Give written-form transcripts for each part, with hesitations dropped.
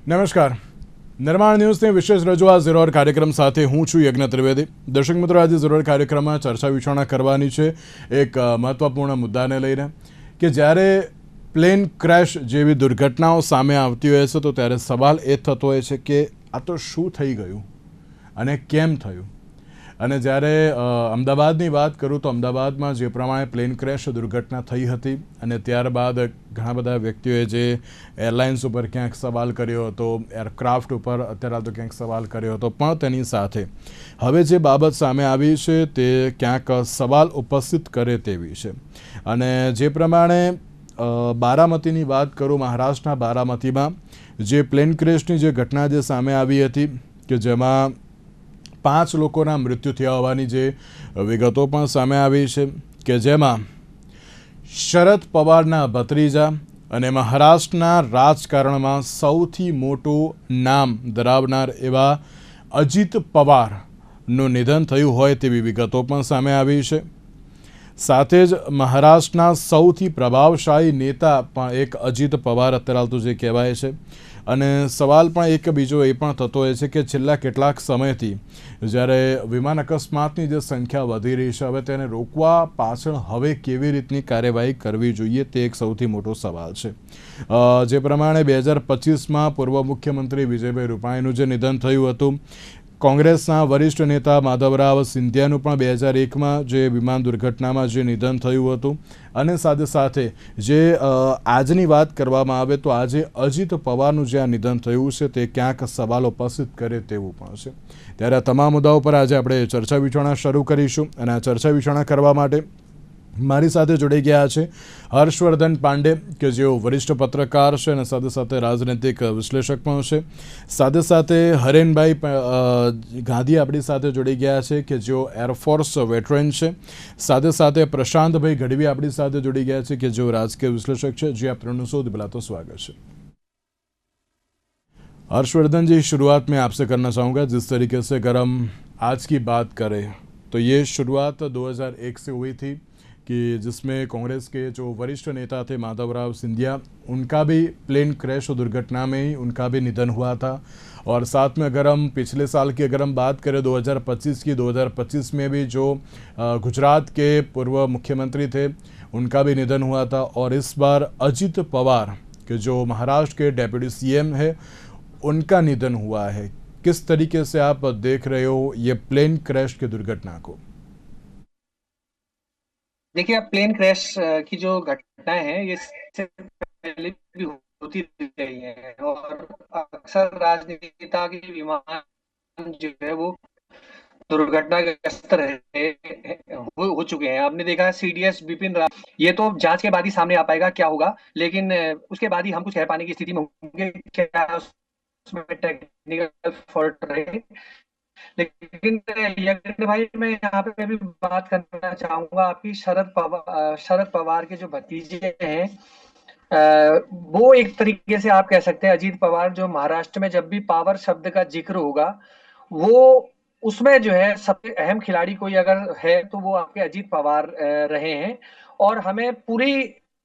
નમસ્કાર. નિર્માણ ન્યૂઝની વિશેષ રજૂઆત ઝીરો અવર કાર્યક્રમ સાથે હું છું યજ્ઞ ત્રિવેદી. દર્શક મિત્રો, આજે ઝીરો અવર કાર્યક્રમમાં ચર્ચા વિચારણા કરવાની છે એક મહત્વપૂર્ણ મુદ્દાને લઈને કે જ્યારે પ્લેન ક્રેશ જેવી દુર્ઘટનાઓ સામે આવતી હોય છે તો ત્યારે સવાલ એ થતો હોય છે કે આ તો શું થઈ ગયું અને કેમ થયું. અને જ્યારે અમદાવાદની વાત કરું તો અમદાવાદમાં જે પ્રમાણે પ્લેન ક્રેશ દુર્ઘટના થઈ હતી અને ત્યારબાદ ઘણા બધા વ્યક્તિઓએ જે એરલાઇન્સ ઉપર ક્યાંક સવાલ કર્યો હતો, એરક્રાફ્ટ ઉપર અત્યારે તો ક્યાંક સવાલ કર્યો હતો, પણ તેની સાથે હવે જે બાબત સામે આવી છે તે ક્યાંક સવાલ ઉપસ્થિત કરે તેવી છે. અને જે પ્રમાણે બારામતીની વાત કરું, મહારાષ્ટ્રના બારામતીમાં જે પ્લેન ક્રેશની જે ઘટના જે સામે આવી હતી કે જેમાં 5 લોકોના મૃત્યુ થયા હોવાની જે વિગતો પણ સામે આવી છે કે જેમાં શરદ પવારના ભત્રીજા અને મહારાષ્ટ્રના રાજકારણમાં સૌથી મોટું નામ ધરાવનાર એવા અજીત પવારનું નિધન થયું હોય તેવી વિગતો પણ સામે આવી છે. સાથે જ મહારાષ્ટ્રના સૌથી પ્રભાવશાળી નેતા પણ એક અજીત પવાર અત્યારે તો જે કહેવાય છે. અને સવાલ પણ એક બીજો એ પણ થતો હોય છે કે છેલ્લા કેટલાક સમયથી જ્યારે વિમાન અકસ્માતની જે સંખ્યા વધી રહી છે, હવે તેને રોકવા પાછળ હવે કેવી રીતની કાર્યવાહી કરવી જોઈએ તે એક સૌથી મોટો સવાલ છે. જે પ્રમાણે 2025માં પૂર્વ મુખ્યમંત્રી વિજયભાઈ રૂપાણીનું જે નિધન થયું હતું, કોંગ્રેસના વરિષ્ઠ નેતા માધવરાવ સિંધિયાનું પણ 2001માં જે વિમાન દુર્ઘટનામાં જે નિધન થયું હતું, અને સાથે સાથે જે આજની વાત કરવામાં આવે તો આજે અજીત પવારનું જે આ નિધન થયું છે તે ક્યાંક સવાલો ઉપસ્થિત કરે તેવું પણ છે. ત્યારે આ તમામ મુદ્દાઓ પર આજે આપણે ચર્ચા વિચારણા શરૂ કરીશું. અને આ ચર્ચા વિચારણા કરવા માટે મારી સાથે જોડાઈ ગયા છે હર્ષવર્ધન પાંડે કે જેઓ વરિષ્ઠ પત્રકાર છે અને સાથે સાથે રાજનૈતિક વિશ્લેષક પણ છે. સાથે સાથે હરેનભાઈ ગાંધી આપણી સાથે જોડાઈ ગયા છે કે જેઓ એરફોર્સ વેટરન છે. સાથે સાથે પ્રશાંતભાઈ ગઢવી આપણી સાથે જોડી ગયા છે કે જેઓ રાજકીય વિશ્લેષક છે. જે आप ત્રણનું સૌથી પહેલા તો સ્વાगत है. हर्षवर्धन जी, शुरुआत में आपसे करना चाहूँगा, जिस तरीके से अगर हम आज की बात करें तो ये शुरुआत 2001 से हुई थी कि जिसमें कांग्रेस के जो वरिष्ठ नेता थे माधवराव सिंधिया, उनका भी प्लेन क्रैश और दुर्घटना में ही उनका भी निधन हुआ था. और साथ में अगर हम पिछले साल की अगर हम बात करें 2025 की, 2025 में भी जो गुजरात के पूर्व मुख्यमंत्री थे उनका भी निधन हुआ था. और इस बार अजित पवार के जो महाराष्ट्र के डेप्यूटी सीएम है उनका निधन हुआ है. किस तरीके से आप देख रहे हो ये प्लेन क्रैश की दुर्घटना को? देखिए, अब प्लेन क्रैश की जो घटनाएं हैं ये इससे पहले भी होती रही है और अक्सर राजनेता के विमान जो है वो दुर्घटनाग्रस्त रहे हो चुके हैं. आपने देखा है सीडीएस बिपिन रावत, ये तो जांच के बाद ही सामने आ पाएगा क्या होगा, लेकिन उसके बाद ही हम कुछ कह पाने की स्थिति में होंगे क्या उसमें टेक्निकल फॉल्ट रहे. लेकिन यज्ञ भाई, मैं यहाँ पे भी बात करना चाहूंगा आपकी. शरद पवार के जो भतीजे हैं, वो एक तरीके से आप कह सकते हैं अजीत पवार, जो महाराष्ट्र में जब भी पावर शब्द का जिक्र होगा वो उसमें जो है सबसे अहम खिलाड़ी कोई अगर है तो वो आपके अजीत पवार रहे हैं. और हमें पूरी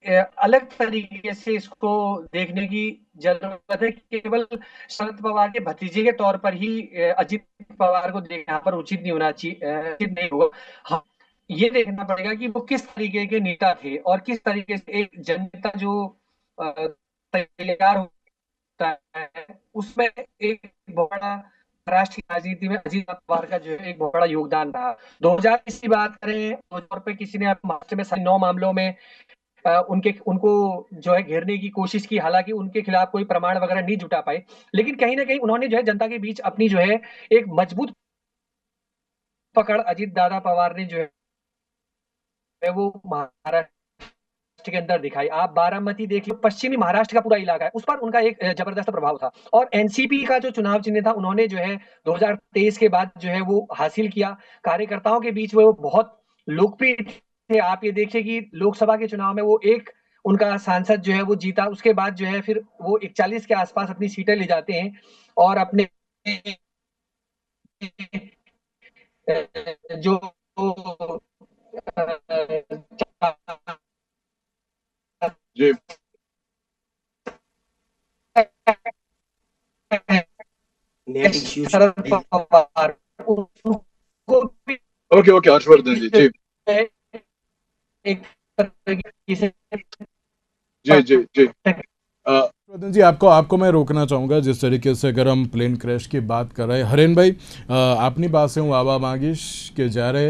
अलग तरीके से इसको देखने की जरूरत है. केवल शरद पवार के भतीजे के तौर पर ही अजीत पवार को देखना यहाँ पर उचित नहीं होना चाहिए, उचित नहीं होगा. हाँ, ये देखना पड़ेगा कि वो किस तरीके के नेता थे और किस तरीके से एक जनता जो तैयार होता है उसमें एक बहुत बड़ा महाराष्ट्र की राजनीति में अजीत पवार का जो है एक बहुत बड़ा योगदान रहा. 2020 की बात करें, 2000 पे किसी ने महाराष्ट्र में 9 मामलों में उनको जो है घेरने की कोशिश की. हालांकि उनके खिलाफ कोई प्रमाण वगैरह नहीं जुटा पाए, लेकिन कहीं ना कहीं उन्होंने जो है जनता के बीच अपनी जो है एक मजबूत पकड़ अजीत दादा पवार ने जो है वो महाराष्ट्र के अंदर दिखाई. आप बारामती देख लो, पश्चिमी महाराष्ट्र का पूरा इलाका है, उस पर उनका एक जबरदस्त प्रभाव था. और एनसीपी का जो चुनाव चिन्ह था उन्होंने जो है 2023 के बाद जो है वो हासिल किया. कार्यकर्ताओं के बीच वो बहुत लोकप्रिय थे. आप ये देखिए कि लोकसभा के चुनाव में वो एक उनका सांसद जो है वो जीता. उसके बाद जो है फिर वो 41 के आसपास अपनी सीटें ले जाते हैं और अपने जो जी इश्यूज शरद पवार उनको भी ओके हर्षवर्धन जी जी एक तरीके से जी जी जी हर्षवर्धन जी, आपको मैं रोकना चाहूँगा जिस तरीके से अगर हम પ્લેન ક્રેશ की बात कर रहे हैं। હરેનભાઈ, આપની પાસે હું આવવા માંગીશ કે જ્યારે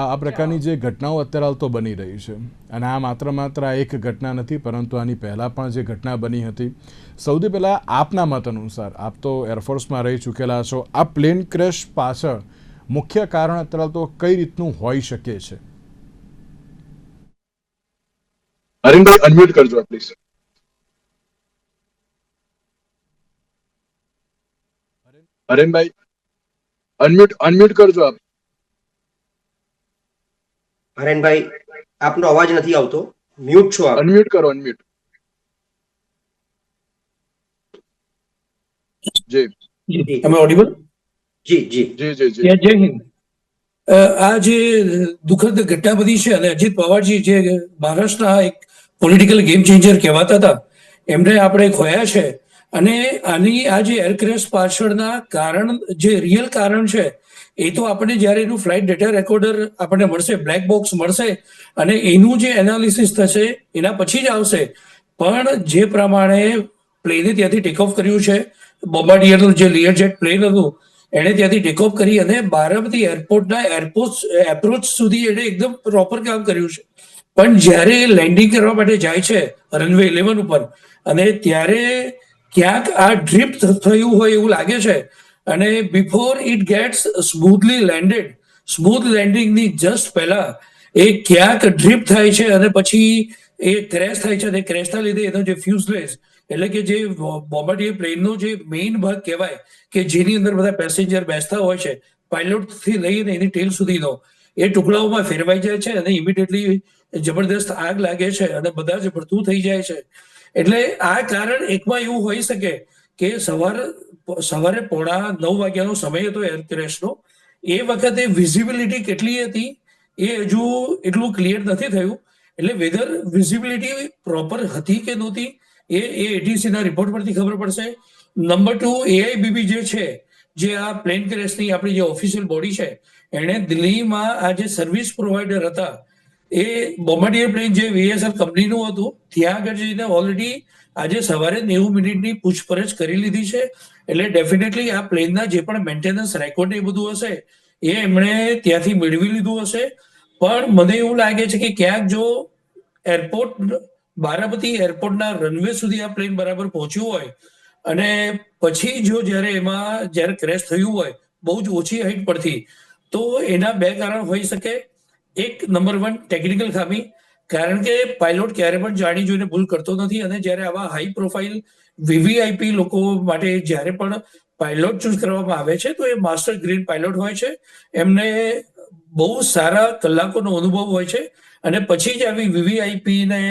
આ પ્રકારની જે ઘટનાઓ અત્યારે હાલ તો બની રહી છે, અને આ માત્ર આ એક ઘટના નથી, પરંતુ આની પહેલાં પણ જે ઘટના બની હતી, સૌથી પહેલાં આપના મત અનુસાર, આપ તો એરફોર્સમાં રહી ચૂકેલા છો, આ પ્લેન ક્રેશ પાછળ મુખ્ય કારણ અત્યારે હાલ તો કઈ રીતનું હોઈ શકે છે? હરીનભાઈ અનમ્યુટ કરજો પ્લીઝ. હરેનભાઈ અનમ્યુટ કરજો આપ. હરેનભાઈ, આપનો અવાજ નથી આવતો, મ્યુટ છો આપ. અનમ્યુટ કરો, અનમ્યુટ. જી જી, am I audible? જી જી જી જી જી જય હિન્દ. આ જે દુઃખદ ઘટના બધી છે, અને અજીત પવારજી જે મહારાષ્ટ્રના એક પોલિટિકલ ગેમ ચેન્જર કહેવાતા હતા, એમને આપણે ખોયા છે. અને આની આ જે એર ક્રેશ પાછળના કારણ, જે રિયલ કારણ છે, એ તો આપણે જ્યારે એનું ફ્લાઇટ ડેટા રેકોર્ડર આપણને મળશે, બ્લેક બોક્સ મળશે, અને એનું જે એનાલિસિસ થશે એના પછી જ આવશે. પણ જે પ્રમાણે પ્લેને ત્યાંથી ટેક ઓફ કર્યું છે, બોમ્બાર્ડિયરનું જે લિયર જેટ પ્લેન હતું, એણે ત્યાંથી ટેક ઓફ કરી અને બારામતી એરપોર્ટના એપ્રોચ સુધી એણે એકદમ પ્રોપર કામ કર્યું છે. પણ જ્યારે લેન્ડિંગ કરવા માટે જાય છે રનવે 11 ઉપર, અને ત્યારે ક્યાંક આ ડ્રીપ થયું હોય એવું લાગે છે. અને before it gets smoothly landed, smooth લેન્ડિંગની જસ્ટ પહેલા એ ક્યાંક ડ્રીપ થાય છે, અને પછી એ ક્રેશ થાય છે. અને ક્રેશના લીધે એનો જે ફ્યુઝલેજ, એટલે કે જે બોમ્બાર્ડિયર પ્લેનનો જે મેઇન ભાગ કહેવાય, કે જેની અંદર બધા પેસેન્જર બેસતા હોય છે, પાયલોટથી લઈને એની ટેલ સુધીનો, એ ટુકડાઓમાં ફેરવાઈ જાય છે, અને ઇમિડિયેટલી જબરદસ્ત આગ લાગે છે, અને બધા જ ભડથું થઈ જાય છે. એટલે આ કારણ એકમાં એવું હોઈ શકે કે સવારે 9:15 વાગ્યાનો સમય હતો એર ક્રેશનો. એ વખતે વિઝિબિલિટી કેટલી હતી એ હજુ એટલું ક્લિયર નથી થયું. એટલે વેધર વિઝિબિલિટી પ્રોપર હતી કે નહોતી એ એટીસીના રિપોર્ટ પરથી ખબર પડશે. નંબર 2, એઆઈબીબી જે છે, જે આ પ્લેન ક્રેશની આપણી જે ઓફિશિયલ બોડી છે, એણે દિલ્હીમાં આ જે સર્વિસ પ્રોવાઈડર હતા, એ બોમ્બાર્ડિયર પ્લેન જે વીએસએલ કંપનીનું હતું, ત્યાં આગળ જઈને ઓલરેડી આજે સવારે 90 મિનિટની પૂછપરછ કરી લીધી છે. એટલે ડેફિનેટલી આ પ્લેનના જે પણ મેન્ટેનન્સ રેકોર્ડ એ બધું હશે એ એમણે ત્યાંથી મેળવી લીધું હશે. પણ મને એવું લાગે છે કે ક્યાંક જો એરપોર્ટ, બારામતી એરપોર્ટના રનવે સુધી આ પ્લેન બરાબર પહોંચ્યું હોય, અને પછી જો જ્યારે ક્રેશ થયું હોય બહુ જ ઓછી હાઈટ પરથી, તો એના બે કારણ હોઈ શકે. એક, નંબર 1 ટેકનિકલ ખામી, કારણ કે પાયલોટ ક્યારે પણ જાણી જોઈને ભૂલ કરતો નથી. અને જ્યારે આવા હાઈ પ્રોફાઇલ વીવીઆઈપી લોકો માટે જ્યારે પણ પાયલોટ ચૂઝ કરવામાં આવે છે, તો એ માસ્ટર ગ્રેડ પાયલોટ હોય છે, એમને બહુ સારા કલાકોનો અનુભવ હોય છે, અને પછી જ આવી વીવીઆઈપીને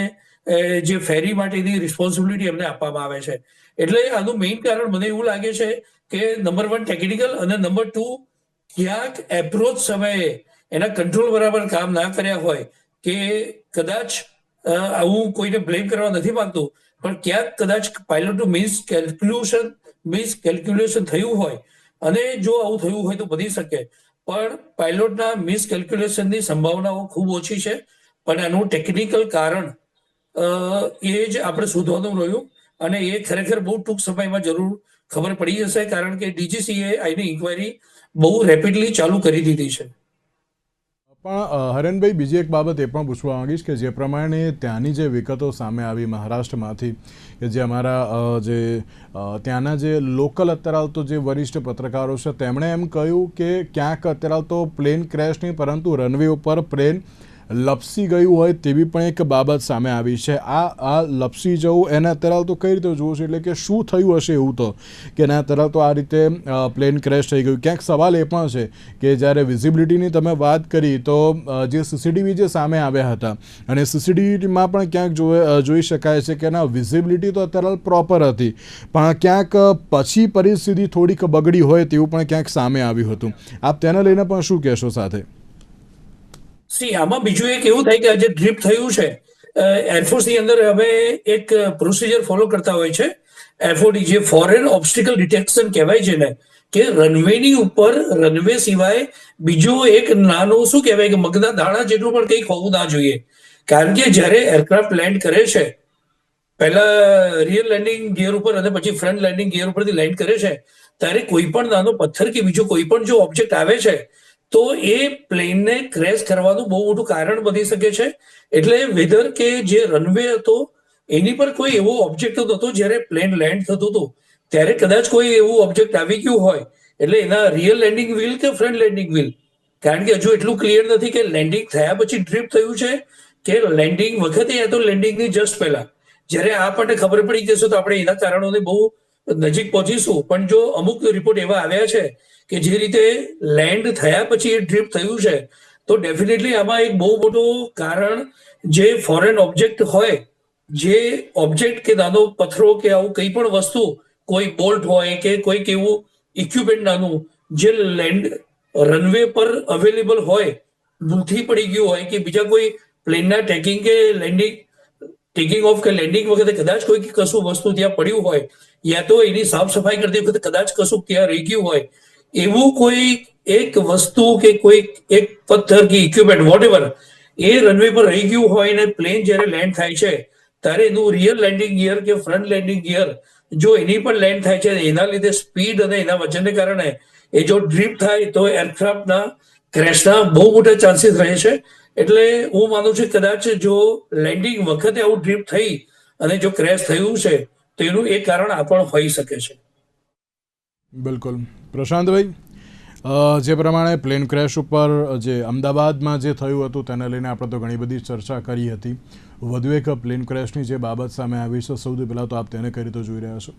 જે ફેરી માટેની રિસ્પોન્સિબિલિટી એમને આપવામાં આવે છે. એટલે આનું મેઇન કારણ મને એવું લાગે છે કે નંબર 1 ટેકનિકલ, અને નંબર 2 ક્યાંક એપ્રોચ સમયે એના કંટ્રોલ બરાબર કામ ના કર્યા હોય, કે કદાચ હું કોઈને બ્લેમ કરવા નથી માંગતો, પણ ક્યાંક કદાચ પાયલોટનું મિસકેલ્ક્યુલેશન થયું હોય. અને જો આવું થયું હોય તો બની શકે, પણ પાયલોટના મિસકેલ્ક્યુલેશનની સંભાવનાઓ ખૂબ ઓછી છે. પણ આનું ટેકનિકલ કારણ એ જ આપણે શોધવાનું રહ્યું, અને એ ખરેખર બહુ ટૂંક સમયમાં જરૂર ખબર પડી જશે, કારણ કે ડીજીસીએ આની ઇન્ક્વાયરી બહુ રેપિડલી ચાલુ કરી દીધી છે. પણ હરેનભાઈ, બીજી એક બાબત એ પણ પૂછવા માંગીશ કે જે પ્રમાણે ત્યાંની જે વિગતો સામે આવી મહારાષ્ટ્રમાંથી, કે જે અમારા જે ત્યાંના જે લોકલ અત્યારે હાલ તો જે વરિષ્ઠ પત્રકારો છે, તેમણે એમ કહ્યું કે ક્યાંક અત્યારે હાલ તો પ્લેન ક્રેશ નહીં, પરંતુ રનવે ઉપર પ્લેન લપસી ગયું હોય તેવી પણ એક બાબત સામે આવી છે. આ લપસી જવું એને અત્યારે હાલ તો કઈ રીતે જોવું છે? એટલે કે શું થયું હશે એવું તો, કે ના અત્યારે હાલ તો આ રીતે પ્લેન ક્રેશ થઈ ગયું? ક્યાંક સવાલ એ પણ છે કે જ્યારે વિઝિબિલિટીની તમે વાત કરી, તો જે સીસીટીવી જે સામે આવ્યા હતા, અને સીસીટીવીમાં પણ ક્યાંક જોઈ શકાય છે કે ના વિઝિબિલિટી તો અત્યારે હાલ પ્રોપર હતી, પણ ક્યાંક પછી પરિસ્થિતિ થોડીક બગડી હોય તેવું પણ ક્યાંક સામે આવ્યું હતું. આપ તેને લઈને પણ શું કહેશો સાથે? આમાં બીજું એક એવું થાય કે આ જે ડ્રીપ થયું છે, એરફોર્સની અંદર અમે એક પ્રોસિજર ફોલો કરતા હોય છે, એફઓડી, જે ફોરેન ઓબ્સ્ટિકલ ડિટેક્શન કહેવાય છે ને, કે રનવેની ઉપર રનવે સિવાય બીજો એક નાનો શું કહેવાય કે મગના દાણા જેટલું પણ કંઈક હોવું ના જોઈએ. કારણ કે જ્યારે એરક્રાફ્ટ લેન્ડ કરે છે, પહેલા રિયર લેન્ડિંગ ગિયર ઉપર અને પછી ફ્રન્ટ લેન્ડિંગ ગિયર ઉપરથી લેન્ડ કરે છે, ત્યારે કોઈ પણ નાનો પથ્થર કે બીજો કોઈ પણ જો ઓબ્જેક્ટ આવે છે તો એ પ્લેનને ક્રેશ કરવાનું બહુ મોટું કારણ બની શકે છે. એટલે વેધર કે જે રનવે હતો એની પર કોઈ એવો ઓબ્જેક્ટ હતો જ્યારે પ્લેન લેન્ડ થતું હતું ત્યારે કદાચ કોઈ એવું ઓબ્જેક્ટ આવી ગયું હોય, એટલે એના રિયર લેન્ડિંગ વ્હીલ કે ફ્રન્ટ લેન્ડિંગ વ્હીલ, કારણ કે હજુ એટલું ક્લિયર નથી કે લેન્ડિંગ થયા પછી ડ્રીપ થયું છે કે લેન્ડિંગ વખતે યા તો લેન્ડિંગની જસ્ટ પહેલા. જ્યારે આ આપણને ખબર પડી જશે તો આપણે એના કારણોને બહુ નજીક પહોંચીશું. પણ જો અમુક રિપોર્ટ એવા આવ્યા છે કે જે રીતે લેન્ડ થયા પછી એ ડ્રીપ થયું છે, તો ડેફિનેટલી આમાં એક બહુ મોટું કારણ જે ફોરેન ઓબ્જેક્ટ હોય, જે ઓબ્જેક્ટ કે નાનો પથ્થરો કે આવું કંઈ પણ વસ્તુ, કોઈ બોલ્ટ હોય કે કોઈક એવું ઇક્વિપમેન્ટ નાનું જે લેન્ડ રનવે પર અવેલેબલ હોય, ભૂલથી પડી ગયું હોય કે બીજા કોઈ પ્લેનના ટેકિંગ કે લેન્ડિંગ, ટેકિંગ ઓફ કે લેન્ડિંગ વખતે કદાચ કોઈ કશું વસ્તુ ત્યાં પડ્યું હોય, યા તો એની સાફ સફાઈ કરતી વખતે કદાચ કશું ત્યાં રહી ગયું હોય, એવું કોઈ એક વસ્તુ કે કોઈ એક પથ્થર કે ઇક્વિપમેન્ટ વોટ એવર એ રનવે પર રહી ગયું હોય ને પ્લેન જ્યારે લેન્ડ થાય છે ત્યારે એનું રિયર લેન્ડિંગ ગિયર કે ફ્રન્ટ લેન્ડિંગ ગિયર જો એની પર લેન્ડ થાય છે, એના લીધે સ્પીડ અને એના વજનને કારણે એ જો ડ્રીપ થાય તો એરક્રાફ્ટના ક્રેશના બહુ મોટા ચાન્સીસ રહે છે. એટલે હું માનું છું કદાચ જો લેન્ડિંગ વખતે આવું ડ્રીપ થઈ અને જો ક્રેશ થયું છે તો એનું એક કારણ આ પણ હોઈ શકે છે. બિલકુલ પ્રશાંતભાઈ, જે પ્રમાણે પ્લેન ક્રેશ ઉપર જે અમદાવાદમાં જે થયું હતું તેને લઈને આપણે તો ઘણી બધી ચર્ચા કરી હતી. વધુ એક પ્લેન ક્રેશની જે બાબત સામે આવી છે, સૌથી પહેલા તો આપ તેને કઈ રીતે જોઈ રહ્યા છો?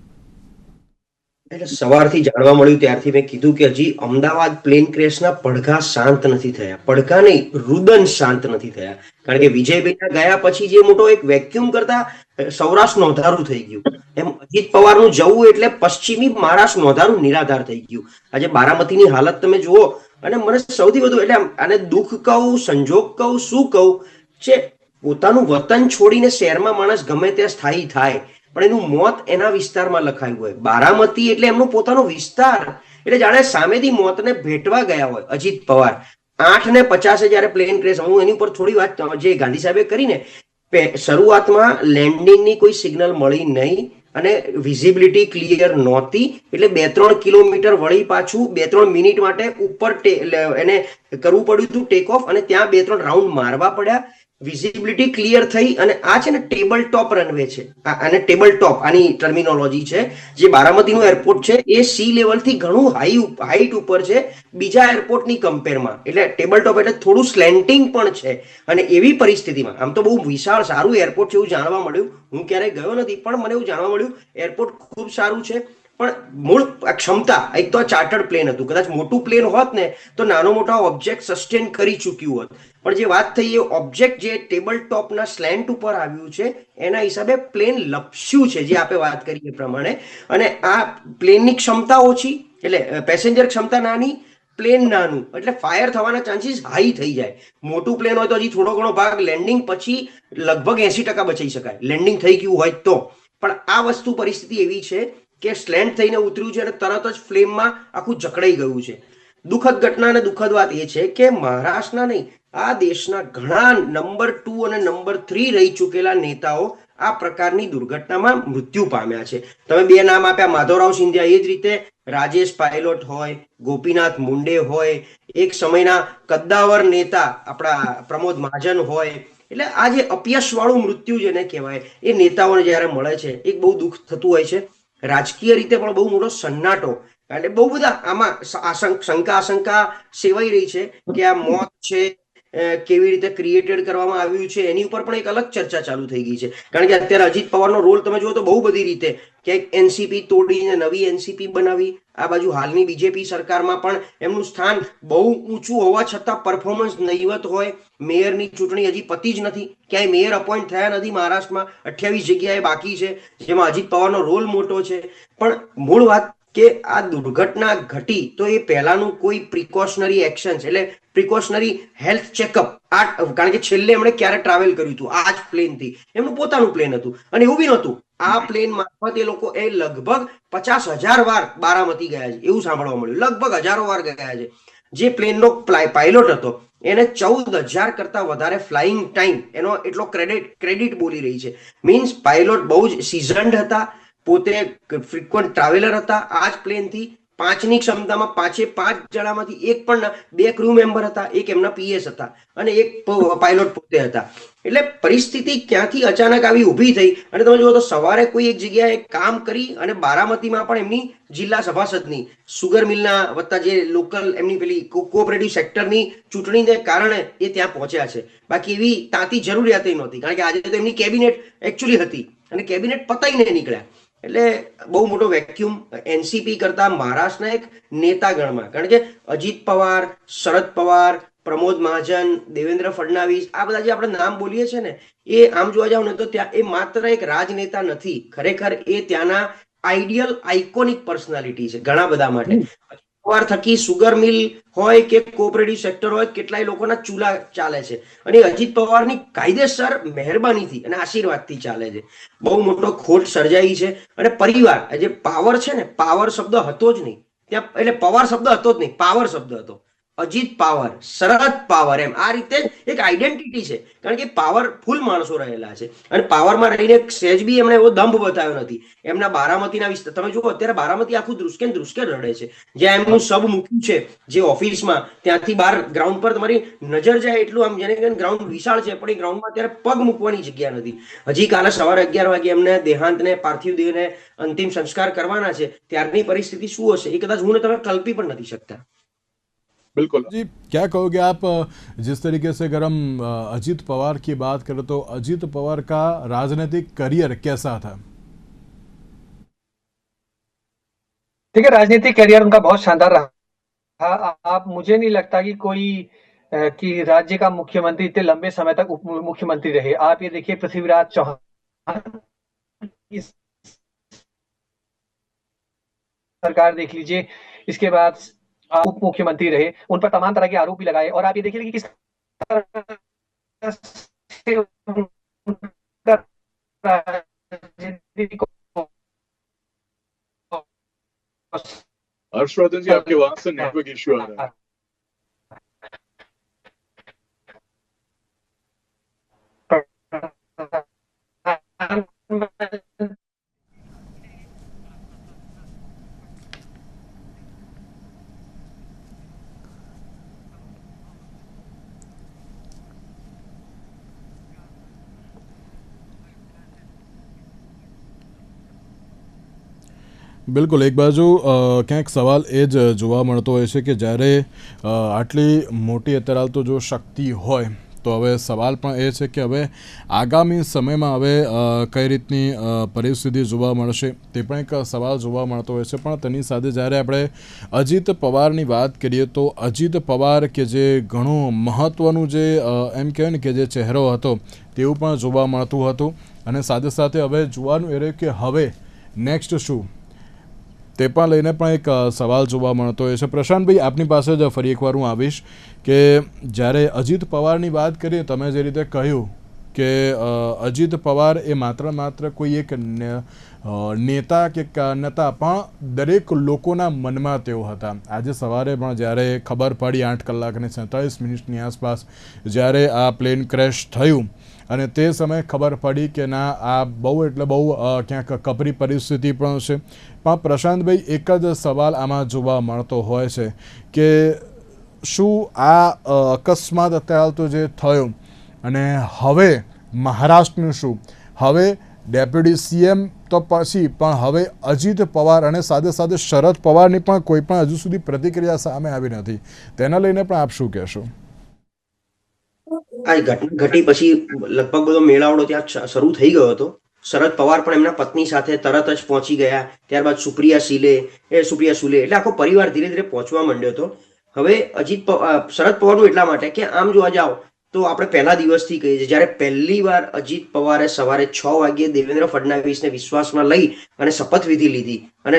એટલે સવારથી જાણવા મળ્યું ત્યારથી મેં કીધું કે હજી અમદાવાદ પ્લેન ક્રેશના પડઘા શાંત નથી થયા. પડઘા નહીં, રુદન શાંત નથી થયા. કારણ કે વિજયભાઈના ગયા પછી જે મોટો એક વેક્યુમ કરતા સૌરાષ્ટ્ર નોંધારું થઈ ગયું, એમ અજીત પવારનું જવું એટલે પશ્ચિમી મહારાષ્ટ્ર નોંધારું નિરાધાર થઈ ગયું. આજે બારામતીની હાલત તમે જુઓ, અને મને સૌથી વધુ એટલે આને દુઃખ કહું, સંજોગ કહું, શું કહું, છે પોતાનું વતન છોડીને શહેરમાં માણસ ગમે ત્યાં સ્થાયી થાય, પણ એનું મોત એના વિસ્તારમાં લખાયું હોય. બારામતી એટલે એમનો પોતાનો વિસ્તાર, એટલે જાણે સામેથી મોતને ભેટવા ગયા હોય. અજીત પવાર 8:50 જયારે પ્લેન ક્રેશ, હું એની ઉપર થોડી વાત જે ગાંધી સાહેબે કરીને, શરૂઆતમાં લેન્ડિંગની કોઈ સિગ્નલ મળી નહીં અને વિઝિબિલિટી ક્લિયર નહોતી, એટલે 2-3 કિલોમીટર વળી પાછું 2-3 મિનિટ માટે ઉપર એને કરવું પડ્યું હતું ટેક ઓફ, અને ત્યાં 2-3 રાઉન્ડ મારવા પડ્યા. વિઝિબિલિટી ક્લિયર થઈ અને આ છે ને ટેબલ ટોપ રનવે છે, અને ટેબલ ટોપ આની ટર્મિનોલોજી છે. જે બારામતીનું એરપોર્ટ છે એ સી લેવલથી ઘણું હાઈટ ઉપર છે બીજા એરપોર્ટની કમ્પેરમાં. એટલે ટેબલ ટોપ એટલે થોડું સ્લેન્ટિંગ પણ છે. અને એવી પરિસ્થિતિમાં આમ તો બહુ વિશાળ સારું એરપોર્ટ છે એવું જાણવા મળ્યું. હું ક્યારેય ગયો નથી, પણ મને એવું જાણવા મળ્યું એરપોર્ટ ખૂબ સારું છે. પણ મૂળ ક્ષમતા, એક તો ચાર્ટર્ડ પ્લેન હતું, કદાચ મોટું પ્લેન હોત ને તો નાનો મોટા ઓબ્જેક્ટ સસ્ટેન કરી ચૂક્યું હોત. પણ જે વાત થઈ એ ઓબ્જેક્ટ જે ટેબલ ટોપના સ્લેન્ટ ઉપર આવ્યું છે એના હિસાબે પ્લેન લપસ્યું છે, જે આપણે વાત કરી એ પ્રમાણે. અને આ પ્લેનની ક્ષમતા ઓછી, એટલે પેસેન્જર ક્ષમતા નાની, પ્લેન નાનું, એટલે ફાયર થવાના ચાન્સીસ હાઈ થઈ જાય. મોટું પ્લેન હોય તો હજી થોડો ઘણો ભાગ લેન્ડિંગ પછી લગભગ 80% બચાવી શકાય, લેન્ડિંગ થઈ ગયું હોય તો. પણ આ વસ્તુ પરિસ્થિતિ એવી છે કે સ્લેન્ટ થઈને ઉતર્યું છે અને તરત જ ફ્લેમમાં આખું જકડાઈ ગયું છે. દુઃખદ ઘટના અને દુઃખદ વાત એ છે કે મહારાષ્ટ્રના નહીં, આ દેશના ઘણા નંબર 2 અને નંબર 3 રહી ચૂકેલા નેતાઓ આ પ્રકારની દુર્ઘટનામાં મૃત્યુ પામ્યા છે. તમે 2 નામ આપ્યા, માધવરાવ સિંધિયા, એ જ રીતે રાજેશ પાયલોટ હોય, ગોપીનાથ મુંડે હોય, એક સમયના કદ્દાવર નેતા આપણા પ્રમોદ મહાજન હોય. એટલે આ જે અપયશવાળું મૃત્યુ જેને કહેવાય એ નેતાઓને જ્યારે મળે છે એક બહુ દુઃખ થતું હોય છે. રાજકીય રીતે પણ બહુ મોટો સન્નાટો, એટલે બહુ બધા આમાં શંકા સેવાઈ રહી છે કે આ મોત છે કેવી રીતે ક્રિએટેડ કરવામાં આવ્યું છે, એની ઉપર પણ એક અલગ ચર્ચા ચાલુ થઈ ગઈ છે. કારણ કે અત્યારે અજીત પવારનો રોલ તમે જુઓ તો બહુ બધી રીતે ક્યાંક એનસીપી તોડીને નવી એનસીપી બનાવી, આ બાજુ હાલની બીજેપી સરકારમાં પણ એમનું સ્થાન બહુ ઊંચું હોવા છતાં પરફોર્મન્સ નહીવત હોય. મેયરની ચૂંટણી હજી પતી જ નથી, ક્યાંય મેયર અપોઇન્ટ થયા નથી મહારાષ્ટ્રમાં, 28 જગ્યાએ બાકી છે, જેમાં અજીત પવારનો રોલ મોટો છે. પણ મૂળ વાત કે આ દુર્ઘટના ઘટી તો એ પહેલાનું કોઈ પ્રિકોશનરી એક્શન્સ એટલે પ્રિકોશનરી હેલ્થ ચેકઅપ કારણ કે છેલ્લે એમણે ક્યારે ટ્રાવેલ કર્યું હતું આ જ પ્લેન થી, એમનું પોતાનું પ્લેન હતું અને એવું બી નહોતું આ પ્લેન મારફત એ લોકો એ લગભગ 50,000 વાર બારામતી ગયા છે એવું સાંભળવા મળ્યું, લગભગ હજારો વાર ગયા છે. જે પ્લેનનો પાયલોટ હતો એને 14,000 કરતા વધારે ફ્લાઇંગ ટાઈમ એનો એટલો ક્રેડિટ બોલી રહી છે. મીન્સ પાયલોટ બહુ જ સિઝન્ડ હતા, પોતે ફ્રીક્વન્ટ ટ્રાવેલર હતા. આ જ પ્લેનથી 5ની ક્ષમતામાં 5 જણામાંથી એક પણ 2 ક્રૂ મેમ્બર હતા, એક એમના પીએસ હતા અને એક પાયલોટ પોતે હતા. એટલે પરિસ્થિતિ ક્યાંથી અચાનક આવી ઊભી થઈ અને તમે જુઓ તો સવારે કોઈ એક જગ્યાએ કામ કરી અને બારામતીમાં પણ એમની જિલ્લા સભાસદની સુગર મિલના વત્તા જે લોકલ એમની પેલી કોઓપરેટિવ સેક્ટરની ચૂંટણીને કારણે એ ત્યાં પહોંચ્યા છે. બાકી એવી તાતી જરૂરિયાત નહોતી કારણ કે આજે તો એમની કેબિનેટ એકચ્યુઅલી હતી અને કેબિનેટ પતાઈને નીકળ્યા. એટલે બહુ મોટો વેક્યુમ એનસીપી કરતા મહારાષ્ટ્રના એક નેતાગણમાં, કારણ કે અજીત પવાર, શરદ પવાર, પ્રમોદ મહાજન, દેવેન્દ્ર ફડણવીસ, આ બધા જે આપણે નામ બોલીએ છીએ ને એ આમ જોવા જાવ ને તો ત્યાં એ માત્ર એક રાજનેતા નથી, ખરેખર એ ત્યાંના આઈડિયલ આઇકોનિક પર્સનાલિટી છે ઘણા બધા માટે. પવાર થકી સુગર મિલ હોય કે કોઓપરેટિવ સેક્ટર હોય કેટલાય લોકોના ચૂલા ચાલે છે અને અજીત પવારની કાયદેસર મહેરબાનીથી અને આશીર્વાદથી ચાલે છે. બહુ મોટો ખોટ સર્જાઈ છે અને પરિવાર જે પાવર છે ને, પાવર શબ્દ હતો જ નહીં ત્યાં, એટલે પવાર શબ્દ હતો જ નહીં, પાવર શબ્દ હતો. અજીત પાવર, શરદ પાવર, એમ આ રીતે એક આઈડેન્ટિટી છે કારણ કે પાવરફુલ માણસો રહેલા છે અને પાવરમાં રહીને સહેજ બી એમણે એવો દંભ બતાવ્યો નથી. એમના બારામતીના વિસ્તાર તમે જુઓ અત્યારે બારામતી આખું ધ્રુસકે રડે છે. જ્યાં એમનું સબ મૂક્યું છે જે ઓફિસમાં, ત્યાંથી બહાર ગ્રાઉન્ડ પર તમારી નજર જાય એટલું આમ જેને ગ્રાઉન્ડ વિશાળ છે પણ એ ગ્રાઉન્ડમાં અત્યારે પગ મૂકવાની જગ્યા નથી. હજી કાલે સવારે 11 વાગે એમને દેહાંતને પાર્થિવ દેહને અંતિમ સંસ્કાર કરવાના છે, ત્યારની પરિસ્થિતિ શું હશે એ કદાચ હું ને તમે કલ્પી પણ નથી શકતા. बिल्कुल जी, क्या कहोगे आप जिस तरीके से अगर हम अजीत पवार की बात करें तो अजीत पवार का राजनीतिक करियर कैसा था? देखिए राजनीतिक करियर उनका बहुत शानदार रहा. आप मुझे नहीं लगता कि कोई कि राज्य का मुख्यमंत्री इतने लंबे समय तक उप मुख्यमंत्री रहे. आप ये देखिए पृथ्वीराज चौहान की सरकार देख लीजिए, इसके बाद उप मुख्यमंत्री रहे, उन पर तमाम तरह के आरोप भी लगाए और आप ये देखिए कि किस तरह से उनका राजनीति को हर्षवर्धन जी आपके वहां से नेटवर्क इश्यू आ रहा है. બિલકુલ, એક બાજુ ક્યાંક સવાલ એ જ જોવા મળતો હોય છે કે જ્યારે આટલી મોટી અત્યારે તો જો શક્તિ હોય તો હવે સવાલ પણ એ છે કે હવે આગામી સમયમાં હવે કઈ રીતની પરિસ્થિતિ જોવા મળશે તે પણ એક સવાલ જોવા મળતો હોય છે. પણ તેની સાથે જ્યારે આપણે અજીત પવારની વાત કરીએ તો અજીત પવાર કે જે ઘણું મહત્ત્વનું જે એમ કહેવાય ને કે જે ચહેરો હતો તેવું પણ જોવા મળતું હતું અને સાથે સાથે હવે જોવાનું એ રહ્યું કે હવે નેક્સ્ટ શું તે પણ લઈને પણ એક સવાલ જોવા મળતો હોય છે. પ્રશાંતભાઈ, આપની પાસે જ ફરી એકવાર હું આવીશ કે જ્યારે અજીત પવારની વાત કરીએ, તમે જે રીતે કહ્યું કે અજીત પવાર એ માત્ર કોઈ એક નેતા કે નતા પણ દરેક લોકોના મનમાં તેઓ હતા. આજે સવારે પણ જ્યારે ખબર પડી 8 કલાકને 47 મિનિટની આસપાસ જ્યારે આ પ્લેન ક્રેશ થયું અને તે સમયે ખબર પડી કે ના આ બહુ એટલે બહુ ક્યાંક કપરી પરિસ્થિતિ પણ છે. પણ પ્રશાંતભાઈ, એક જ સવાલ આમાં જોવા મળતો હોય છે કે શું આ અકસ્માત અત્યારે તો જે થયો અને હવે મહારાષ્ટ્રનું શું, હવે ડેપ્યુટી સીએમ તો પછી પણ હવે અજીત પવાર અને સાથે સાથે શરદ પવારની પણ કોઈ પણ હજુ સુધી પ્રતિક્રિયા સામે આવી નથી. તેના લઈને પણ આપ શું કહેશો? આ ઘટના ઘટી પછી લગભગ બધો મેળાવડો ત્યાં શરૂ થઈ ગયો હતો. શરદ પવાર પણ એમના પત્ની સાથે તરત જ પહોંચી ગયા. ત્યારબાદ સુપ્રિયા સુલે એટલે આખો પરિવાર ધીરે ધીરે પહોંચવા માંડ્યો હતો. હવે શરદ પવારનું એટલા માટે કે આમ જોવા જાઓ તો આપણે પહેલા દિવસથી કહીએ છીએ જ્યારે પહેલી વાર અજીત પવારે સવારે 6 વાગ્યે દેવેન્દ્ર ફડણવીસને વિશ્વાસમાં લઈ અને શપથવિધિ લીધી અને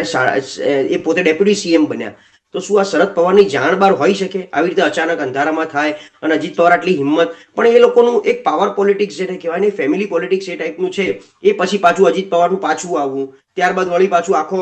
એ પોતે ડેપ્યુટી સીએમ બન્યા, તો શું આ શરદ પવારની જાણ બહાર હોઈ શકે? આવી રીતે અચાનક અંધારામાં થાય અને અજીત પવાર આટલી હિંમત, પણ એ લોકોનું એક પાવર પોલિટિક્સ જેને કહેવાય ને, ફેમિલી પોલિટિક્સ એ ટાઈપનું છે. એ પછી પાછું અજીત પવારનું પાછું આવવું, ત્યારબાદ વળી પાછું આખો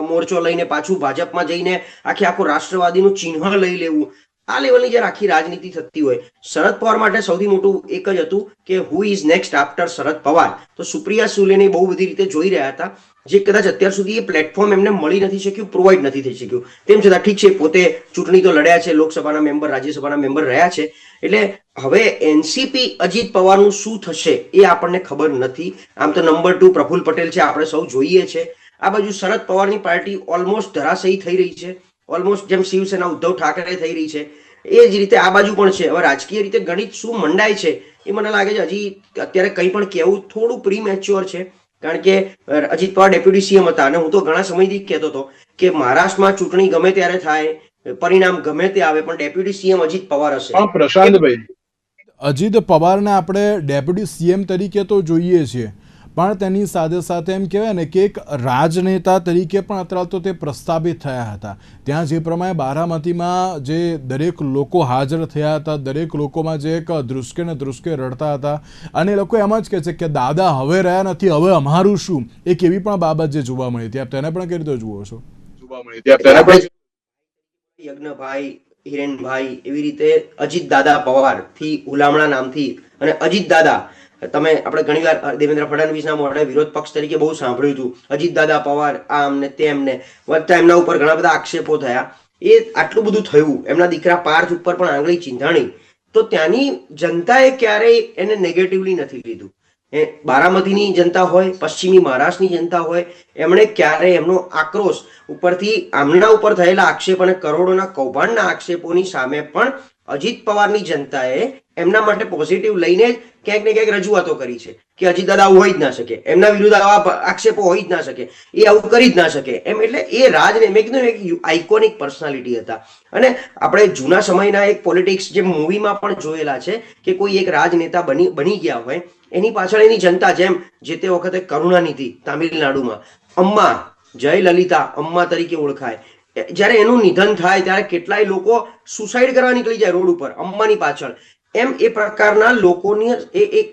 મોરચો લઈને પાછું ભાજપમાં જઈને આખો રાષ્ટ્રવાદીનું ચિહ્ન લઈ લેવું. આ લેવલની જ્યારે આખી રાજનીતિ થતી હોય, શરદ પવાર માટે સૌથી મોટું એક જ હતું કે who is next after Sharad Pawar. તો સુપ્રિયા સુલેને બહુ બધી રીતે જોઈ રહ્યા હતા, જે કદાચ અત્યાર સુધી એ પ્લેટફોર્મ એમને મળી નથી શક્યું, પ્રોવાઈડ નથી થઈ શક્યું. તેમ છતાં ઠીક છે, પોતે ચૂંટણી તો લડ્યા છે, લોકસભાના મેમ્બર, રાજ્યસભાના મેમ્બર રહ્યા છે. એટલે હવે એનસીપી અજીત પવારનું શું થશે એ આપણને ખબર નથી. આમ તો નંબર 2 પ્રફુલ્લ પટેલ છે, આપણે સૌ જોઈએ છે. આ બાજુ શરદ પવારની પાર્ટી ઓલમોસ્ટ ધરાશયી થઈ રહી છે, ઓલમોસ્ટ જેમ શિવસેના ઉદ્ધવ ઠાકરે થઈ રહી છે એ જ રીતે આ બાજુ પણ છે. હવે રાજકીય રીતે ગણિત શું મંડાય છે એ મને લાગે છે હજી અત્યારે કંઈ પણ કહેવું થોડું પ્રી મેચ્યોર છે, કારણ કે અજીત પવાર ડેપ્યુટી સીએમ હતા અને હું તો ઘણા સમયથી કહેતો હતો કે મહારાષ્ટ્રમાં ચૂંટણી ગમે ત્યારે થાય, પરિણામ ગમે તે આવે, પણ ડેપ્યુટી સીએમ અજીત પવાર હશે. પ્રશાંતભાઈ, અજીત પવારને આપણે ડેપ્યુટી સીએમ તરીકે તો જોઈએ છીએ, પણ તેની સાથે સાથે એમ કહેવાય ને કે એક રાજનેતા તરીકે પણ અત્યારે તો તે પ્રસ્થાપિત થયા હતા. ત્યાં જે પ્રમાણે બારામતીમાં જે દરેક લોકો હાજર થયા હતા, દરેક લોકોમાં જે એક ધ્રુસકે ને ધ્રુસકે રડતા હતા, અને એ લોકો એમ જ કહે છે કે દાદા હવે રહ્યા નથી, હવે અમારું શું, એક એવી પણ બાબત જે જોવા મળી હતી. આપ તેને પણ કઈ રીતે જુઓ છો? યજ્ઞભાઈ, હિરેનભાઈ, એવી રીતે અજીત દાદા પવાર થી ઉલામણા નામથી, અને અજીત દાદા તમે આપણે ઘણીવાર દેવેન્દ્ર ફડણવીસના મોઢે વિરોધ પક્ષ તરીકે બહુ સાંભળ્યું હતું, અજીત દાદા પવાર આમ ને તેમ ને, વધતા એમના ઉપર ઘણા બધા આક્ષેપો થયા. એ આટલું બધું થયું, એમના દીકરા પાર્થ ઉપર પણ આંગળી ચીંધાણી, તો ત્યાંની જનતાએ ક્યારેય એને નેગેટિવલી નથી લીધું. બારામતીની જનતા હોય, પશ્ચિમી મહારાષ્ટ્રની જનતા હોય, એમણે ક્યારેય એમનો આક્રોશ ઉપરથી આમના ઉપર થયેલા આક્ષેપ અને કરોડોના કૌભાંડના આક્ષેપોની સામે પણ અજીત પવારની જનતાએ એમના માટે પોઝિટિવ લઈને ક્યાંક ને ક્યાંક રજૂઆતો કરી છે કે અજીત દાદા આવું હોઈ જ ના શકે, એમના વિરુદ્ધ આવા આક્ષેપો હોઈ જ ના શકે, એ આવું કરી જ ના શકે એમ. એટલે એ રાજને મેં કીધું એક આઇકોનિક પર્સનાલિટી હતા. અને આપણે જૂના સમયના એક પોલિટિક્સ જે મૂવીમાં પણ જોયેલા છે કે કોઈ એક રાજનેતા બની ગયા હોય, એની પાછળ એની જનતા, જેમ જે તે વખતે કરુણાનિધિ તામિલનાડુમાં અમ્મા, જયલલિતા અમ્મા તરીકે ઓળખાય, જ્યારે એનું નિધન થાય ત્યારે કેટલાય લોકો સુસાઇડ કરવા નીકળી જાય રોડ ઉપર અમ્માની પાછળ. એમ એ પ્રકારના લોકોની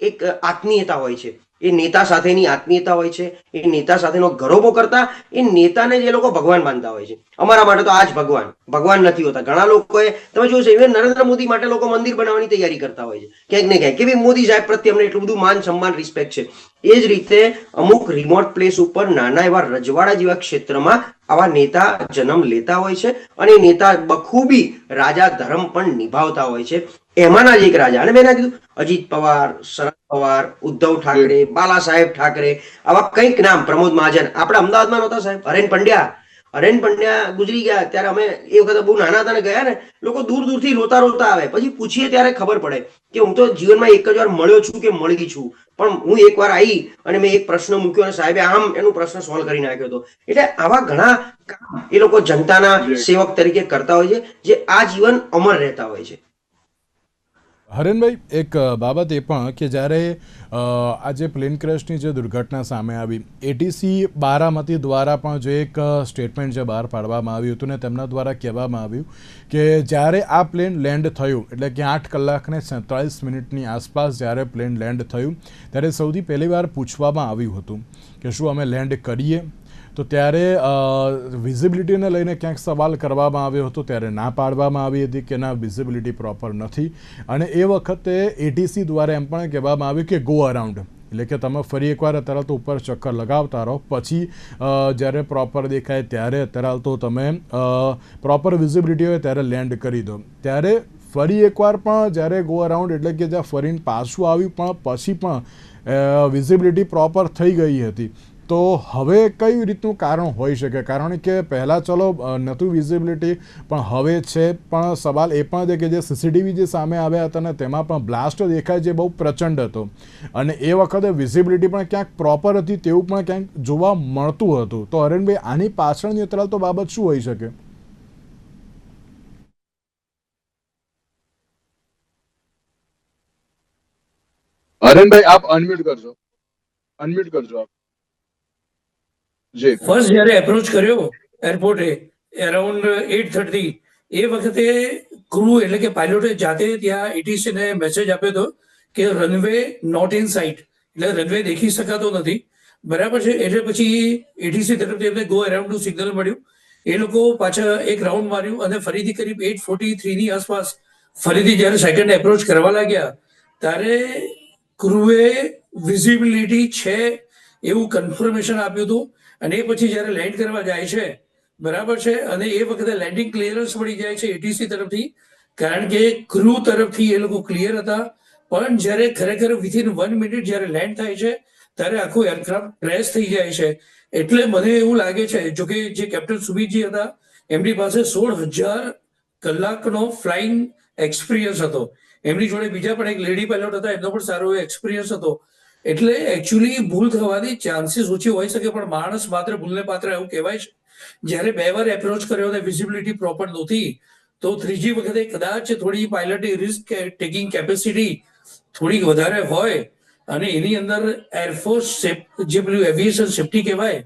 એક આત્મીયતા હોય છે, એ નેતા સાથેની આત્મીયતા હોય છે, એ નેતા સાથેનો ગરોબો કરતા એ નેતાને જે લોકો ભગવાન માનતા હોય છે. અમારા માટે તો આ જ ભગવાન નથી હોતા. ઘણા લોકોએ તમે જોયું છે, ઇવન નરેન્દ્ર મોદી માટે લોકો મંદિર બનાવવાની તૈયારી કરતા હોય છે ક્યાંક ને ક્યાંક, કે ભાઈ મોદી સાહેબ પ્રત્યે અમને એટલું બધું માન સન્માન રિસ્પેક્ટ છે. એ જ રીતે અમુક રિમોટ પ્લેસ ઉપર નાના એવા રજવાડા જેવા ક્ષેત્રમાં આવા નેતા જન્મ લેતા હોય છે, અને એ નેતા બખૂબી રાજા ધર્મ પણ નિભાવતા હોય છે. એમાંના જ એક રાજા, અને મેં કીધું અજીત પવાર, શરદ પવાર, ઉદ્ધવ ઠાકરે, બાલા સાહેબ ઠાકરે, આવા કંઈક નામ, પ્રમોદ મહાજન, આપણે અમદાવાદમાં નહોતા સાહેબ, હરેન પંડ્યા ગુજરી ગયા ત્યારે અમે એ વખતે બહુ નાના હતા ને ગયા ને, લોકો દૂર દૂરથી રોતા આવે, પછી પૂછીએ ત્યારે ખબર પડે કે હું તો જીવનમાં એક જ વાર મળ્યો છું કે મળી છું, પણ હું એક વાર આવી અને મેં એક પ્રશ્ન મૂક્યો અને સાહેબે આમ એનું પ્રશ્ન સોલ્વ કરી નાખ્યો હતો. એટલે આવા ઘણા કામ એ લોકો જનતાના સેવક તરીકે કરતા હોય છે, જે આ જીવન અમર રહેતા હોય છે. હરેનભાઈ, એક બાબત એ પણ કે જ્યારે આ જે પ્લેન ક્રેશની જે દુર્ઘટના સામે આવી, એટીસી બારામતી દ્વારા પણ જે એક સ્ટેટમેન્ટ જે બહાર પાડવામાં આવ્યું હતું ને તેમના દ્વારા કહેવામાં આવ્યું કે જ્યારે આ પ્લેન લેન્ડ થયું, એટલે કે 8 કલાકને 47 મિનિટની આસપાસ જ્યારે પ્લેન લેન્ડ થયું, ત્યારે સૌથી પહેલી વાર પૂછવામાં આવ્યું હતું કે શું અમે લેન્ડ કરીએ? તો ત્યારે વિઝિબિલિટીને લઈને ક્યાંક સવાલ કરવામાં આવ્યો હતો, ત્યારે ના પાડવામાં આવી હતી કે ના, વિઝિબિલિટી પ્રોપર નથી. અને એ વખતે એટીસી દ્વારા એમ પણ કહેવામાં આવ્યું કે ગો અરાઉન્ડ, એટલે કે તમે ફરી એકવાર અત્યારે તો ઉપર ચક્કર લગાવતા રહો, પછી જ્યારે પ્રોપર દેખાય ત્યારે અત્યારે તો તમે પ્રોપર વિઝિબિલિટી હોય ત્યારે લેન્ડ કરી દો. ત્યારે ફરી એકવાર પણ જ્યારે ગો અરાઉન્ડ, એટલે કે જ્યાં ફરીને પાછું આવ્યું પણ પછી પણ વિઝિબિલિટી પ્રોપર થઈ ગઈ હતી. તો હવે કઈ રીતનું કારણ હોઈ શકે? કારણ કે પહેલાં ચલો નહોતું વિઝિબિલિટી, પણ હવે છે. પણ સવાલ એ પણ છે કે જે સીસીટીવી જે સામે આવ્યા હતા ને તેમાં પણ બ્લાસ્ટ દેખાય જે બહુ પ્રચંડ હતો, અને એ વખતે વિઝિબિલિટી પણ ક્યાંક પ્રોપર હતી તેવું પણ ક્યાંક જોવા મળતું હતું. તો હરેનભાઈ, આની પાછળની અત્યારે તો બાબત શું હોઈ શકે? હરેનભાઈ આપ અનમ્યુટ કરજો આપ. જી ફર્સ્ટ જ્યારે એપ્રોચ કર્યો એરપોર્ટે અરાઉન્ડ 8:30 એ વખતે ક્રૂ એટલે કે પાયલોટે જાતે ત્યાં એટીસી ને મેસેજ આપ્યો હતો કે રનવે નોટ ઇન સાઇટ, એટલે રનવે દેખી શકાતો નથી. બરાબર છે. એટલે પછી એટીસી તરફથી એમને ગો અરાઉન્ડ નું સિગ્નલ મળ્યું. એ લોકો પાછા એક રાઉન્ડ માર્યું અને ફરીથી કરીબ 8:43 ની આસપાસ ફરીથી જ્યારે સેકન્ડ એપ્રોચ કરવા લાગ્યા ત્યારે ક્રૂએ વિઝિબિલિટી છે એવું કન્ફર્મેશન આપ્યું હતું. અને એ પછી જ્યારે લેન્ડ કરવા જાય છે, બરાબર છે, અને એ વખતે લેન્ડિંગ ક્લિયરન્સ મળી જાય છે એટીસી તરફથી, કારણ કે ક્રૂ તરફથી એ લોકો ક્લિયર હતા. પણ જ્યારે ખરેખર વિથિન 1 મિનિટ જ્યારે લેન્ડ થાય છે ત્યારે આખું એરક્રાફ્ટ ક્રેશ થઈ જાય છે. એટલે મને એવું લાગે છે, જોકે જે કેપ્ટન સુમિતજી હતા એમની પાસે 16,000 કલાકનો ફ્લાઇંગ એક્સપિરિયન્સ હતો. એમની જોડે બીજા પણ એક લેડી પાયલોટ હતા, એમનો પણ સારો એક્સપિરિયન્સ હતો. એટલે એકચ્યુઅલી ભૂલ થવાની ચાન્સીસ ઓછી હોઈ શકે, પણ માણસ માત્ર ભૂલને પાત્ર એવું કહેવાય છે. જ્યારે 2 વાર એપ્રોચ કર્યો અને વિઝિબિલિટી પ્રોપર નહોતી તો ત્રીજી વખતે કદાચ થોડી પાયલટની રિસ્ક ટેકિંગ કેપેસિટી થોડીક વધારે હોય અને એની અંદર એરફોર્સ જે પેલું એવિએશન સેફ્ટી કહેવાય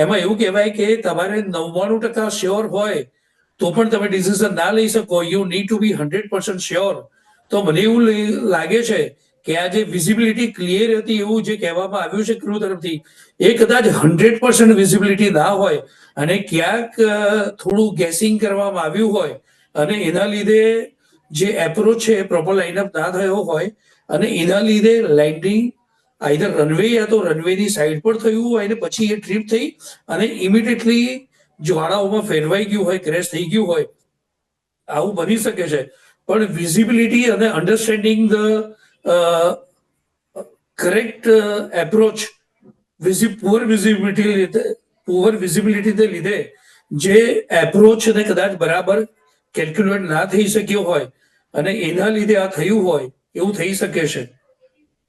એમાં એવું કહેવાય કે તમારે 99% શ્યોર હોય તો પણ તમે ડિસિઝન ના લઈ શકો. You need to be 100% sure. તો મને એવું લાગે છે કે આ જે વિઝિબિલિટી ક્લિયર હતી એવું જે કહેવામાં આવ્યું છે ક્રૂ તરફથી, એ કદાચ 100% વિઝિબિલિટી ના હોય અને ક્યાંક થોડું ગેસિંગ કરવામાં આવ્યું હોય અને એના લીધે જે એપ્રોચ છે એ પ્રોપર લાઇનઅપ ના થયો હોય અને એના લીધે લેન્ડિંગ આઈધર રનવે યા તો રનવેની સાઈડ પર થયું હોય અને પછી એ ટ્રીપ થઈ અને ઇમિડિયેટલી જ્વાળાઓમાં ફેરવાઈ ગયું હોય, ક્રેશ થઈ ગયું હોય, આવું બની શકે છે. પણ વિઝિબિલિટી અને understanding the correct approach poor વિઝિબિલિટીને લીધે જે એપ્રોચને કદાચ બરાબર કેલ્ક્યુલેટ ના થઈ શક્યો હોય અને એના લીધે આ થયું હોય એવું થઈ શકે છે.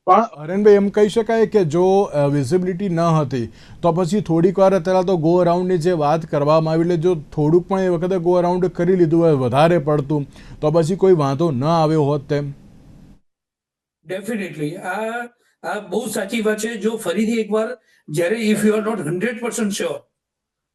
પણ હરેનભાઈ એમ કહી શકાય કે જો વિઝિબિલિટી ન હતી તો પછી થોડીક વાર અત્યારે તો ગો અરાઉન્ડની જે વાત કરવામાં આવી, એટલે જો થોડુંક પણ એ વખતે ગો અરાઉન્ડ કરી લીધું હોય વધારે પડતું તો પછી કોઈ વાંધો ન આવ્યો હોત તેમ. ડેફિનેટલી આ બહુ સાચી વાત છે. જો ફરીથી એકવાર જ્યારે if you are not 100% sure,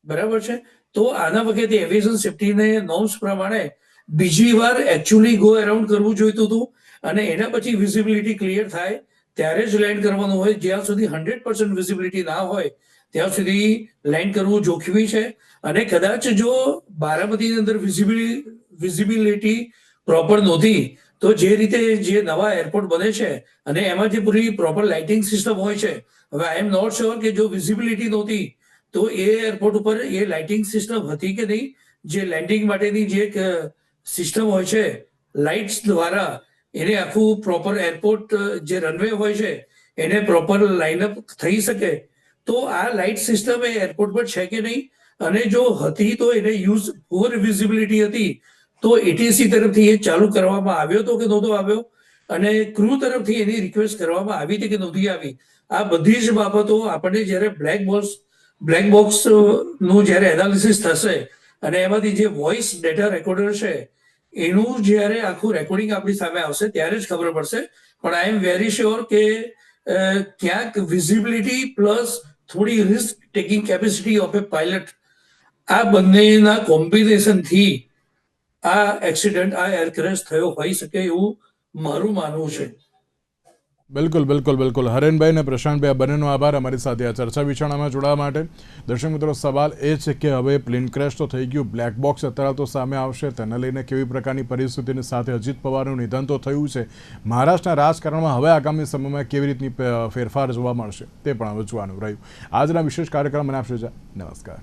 બરાબર છે, તો આના વખતે એવિએશન સેફ્ટીને નોર્મ્સ પ્રમાણે બીજી વાર એકચ્યુઅલી ગો અરાઉન્ડ કરવું જોઈતું હતું અને એના પછી વિઝિબિલિટી ક્લિયર થાય ત્યારે જ લેન્ડ કરવાનું હોય. જ્યાં સુધી 100% વિઝિબિલિટી ના હોય ત્યાં સુધી લેન્ડ કરવું જોખમી છે. અને કદાચ જો બારામતીની અંદર વિઝિબિલિટી પ્રોપર નહોતી તો જે રીતે જે નવા એરપોર્ટ બને છે અને એમાં જે પૂરી પ્રોપર લાઇટિંગ સિસ્ટમ હોય છે, હવે આઈ એમ નોટ શ્યોર કે જો વિઝિબિલિટી નહોતી તો એ એરપોર્ટ ઉપર એ લાઇટિંગ સિસ્ટમ હતી કે નહીં. જે લેન્ડિંગ માટેની જે સિસ્ટમ હોય છે લાઇટ્સ દ્વારા એને આખું પ્રોપર એરપોર્ટ જે રનવે હોય છે એને પ્રોપર લાઇનઅપ થઈ શકે. તો આ લાઇટ સિસ્ટમ એ એરપોર્ટ પર છે કે નહીં, અને જો હતી તો એને યુઝ પુઅર વિઝિબિલિટી હતી તો એટીસી તરફથી એ ચાલુ કરવામાં આવ્યો હતો કે નહોતો આવ્યો અને ક્રૂ તરફથી એની રિક્વેસ્ટ કરવામાં આવી હતી કે નહોતી આવી. આ બધી જ બાબતો આપણને જ્યારે બ્લેક બોક્સ નું જ્યારે એનાલિસિસ થશે અને એમાંથી જે વોઇસ ડેટા રેકોર્ડર છે એનું જ્યારે આખું રેકોર્ડિંગ આપણી સામે આવશે ત્યારે જ ખબર પડશે. પણ આઈ એમ વેરી શ્યોર કે ક્યાંક વિઝિબિલિટી પ્લસ થોડી risk taking capacity of A pilot, આ બંનેના કોમ્બિનેશનથી આ એક્સિડન્ટ, આ એર ક્રેશ થયો હોઈ શકે એવું મારું માનવું છે. બિલકુલ બિલકુલ બિલકુલ. હરેનભાઈ અને પ્રશાંતભાઈ આ બંનેનો આભાર અમારી સાથે આ ચર્ચા વિચારણામાં જોડાવા માટે. દર્શક મિત્રો, સવાલ એ છે કે હવે પ્લેન ક્રેશ તો થઈ ગયું, બ્લેક બોક્સ અત્યારે તો સામે આવશે, તેને લઈને કેવી પ્રકારની પરિસ્થિતિની સાથે અજીત પવારનું નિધન તો થયું છે, મહારાષ્ટ્રના રાજકારણમાં હવે આગામી સમયમાં કેવી રીતની ફેરફાર જોવા મળશે તે પણ હવે જોવાનું રહ્યું. આજના વિશેષ કાર્યક્રમ મને આપશે. નમસ્કાર.